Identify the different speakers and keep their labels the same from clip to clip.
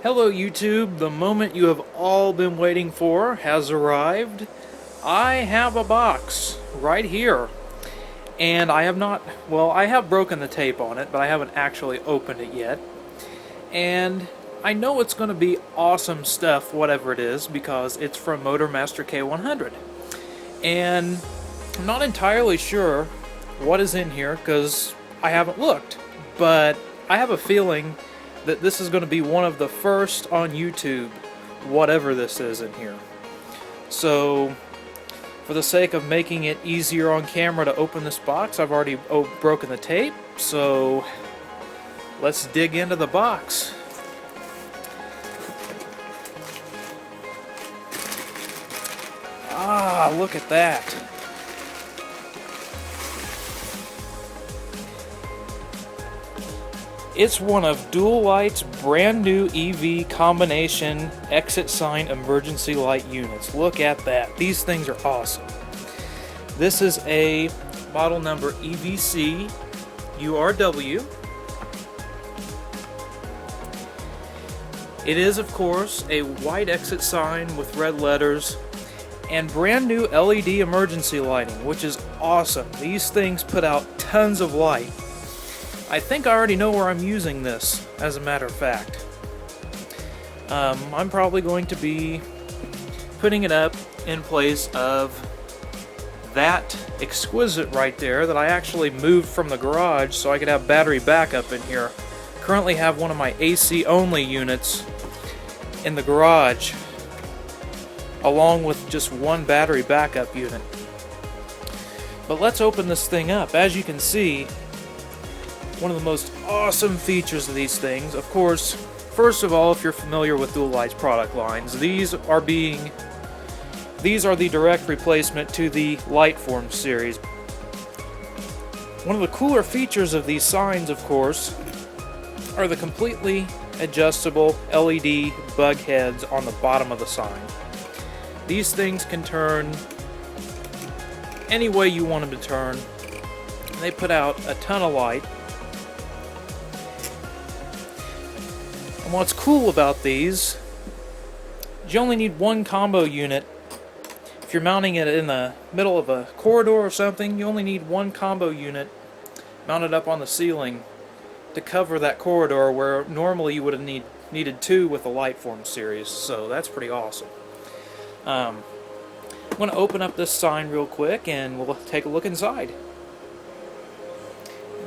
Speaker 1: Hello YouTube, the moment you have all been waiting for has arrived. I have a box right here. And I have not, well, I have broken the tape on it, but I haven't actually opened it yet. And I know it's going to be awesome stuff, whatever it is, because it's from Motormaster K100. And I'm not entirely sure what is in here, because I haven't looked. But I have a feeling that this is going to be one of the first on YouTube, whatever this is in here. So, for the sake of making it easier on camera to open this box, I've already broken the tape, so let's dig into the box. Ah, look at that. It's one of Dual-Lite's brand new EV combination exit sign emergency light units. Look at that. These things are awesome. This is a model number EVC URW. It is, of course, a white exit sign with red letters and brand new LED emergency lighting, which is awesome. These things put out tons of light. I think I already know where I'm using this, as a matter of fact. I'm probably going to be putting it up in place of that exquisite right there that I actually moved from the garage so I could have battery backup in here. Currently have one of my AC only units in the garage, along with just one battery backup unit. But let's open this thing up. As you can see, one of the most awesome features of these things, of course, first of all, if you're familiar with Dual-Lite's product lines, these are the direct replacement to the Liteforms series. One of the cooler features of these signs, of course, are the completely adjustable LED bug heads on the bottom of the sign. These things can turn any way you want them to turn. They put out a ton of light. And what's cool about these, you only need one combo unit. If you're mounting it in the middle of a corridor or something, you only need one combo unit mounted up on the ceiling to cover that corridor where normally you would have needed two with the Liteforms series. So that's pretty awesome. I'm going to open up this sign real quick and we'll take a look inside.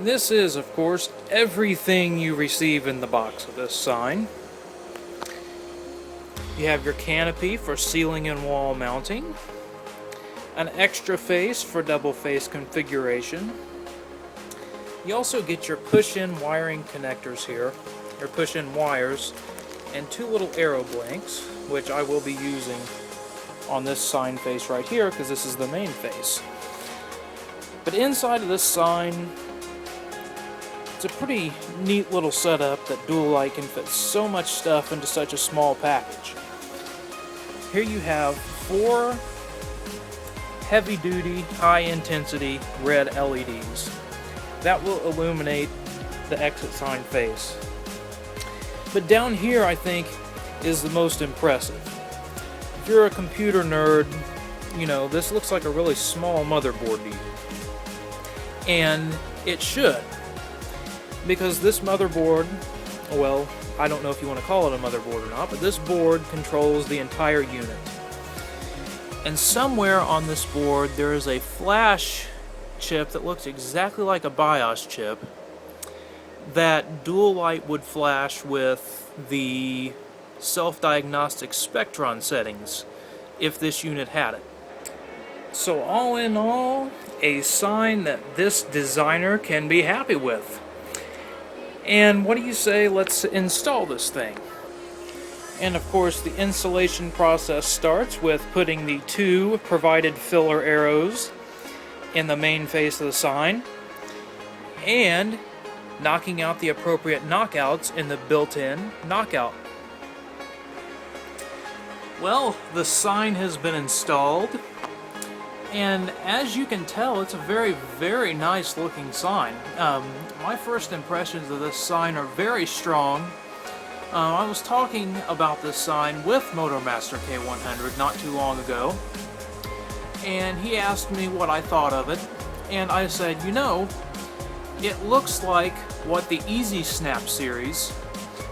Speaker 1: This is, of course, everything you receive in the box of this sign. You have your canopy for ceiling and wall mounting, an extra face for double face configuration. You also get your push-in wiring connectors here, your push-in wires, and two little arrow blanks, which I will be using on this sign face right here because this is the main face. But inside of this sign, it's a pretty neat little setup that Dual-Lite can fit so much stuff into such a small package. Here you have 4 heavy-duty, high-intensity red LEDs that will illuminate the exit sign face. But down here, I think, is the most impressive. If you're a computer nerd, you know, this looks like a really small motherboard to you. And it should. Because this motherboard, well, I don't know if you want to call it a motherboard or not, but this board controls the entire unit. And somewhere on this board there is a flash chip that looks exactly like a BIOS chip that Dual-Lite would flash with the self-diagnostic Spectron settings if this unit had it. So all in all, a sign that this designer can be happy with. And what do you say, let's install this thing? And of course the installation process starts with putting the 2 provided filler arrows in the main face of the sign and knocking out the appropriate knockouts in the built-in knockout. Well, the sign has been installed, and as you can tell, it's a very, very nice looking sign. My first impressions of this sign are very strong. I was talking about this sign with MotorMaster K100 not too long ago, and he asked me what I thought of it, and I said, you know, it looks like what the EVC Snap series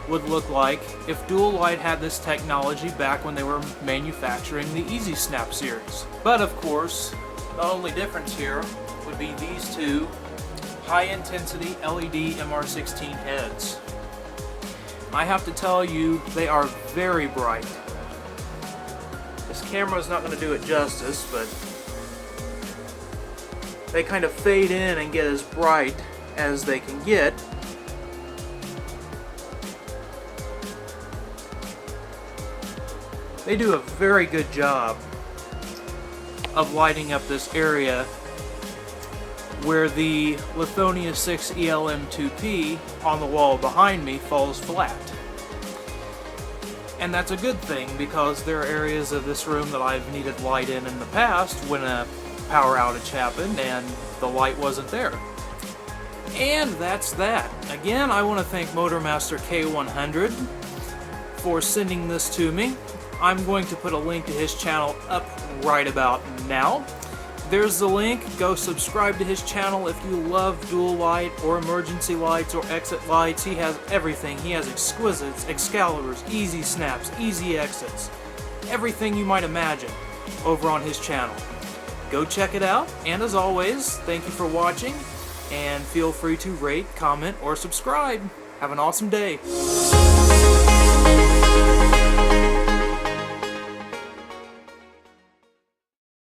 Speaker 1: would look like if Dual-Lite had this technology back when they were manufacturing the EVC Snap series. But of course, the only difference here would be these two high-intensity LED MR16 heads. I have to tell you, they are very bright. This camera is not going to do it justice, but they kind of fade in and get as bright as they can get. They do a very good job of lighting up this area where the Lithonia 6 ELM2P on the wall behind me falls flat. And that's a good thing, because there are areas of this room that I've needed light in the past when a power outage happened and the light wasn't there. And that's that. Again, I want to thank MotorMaster K100 for sending this to me. I'm going to put a link to his channel up right about now. There's the link. Go subscribe to his channel if you love Dual-Lite or emergency lights or exit lights. He has everything. He has exquisites, Excaliburs, easy snaps, easy exits, everything you might imagine over on his channel. Go check it out, and as always, thank you for watching, and feel free to rate, comment, or subscribe. Have an awesome day.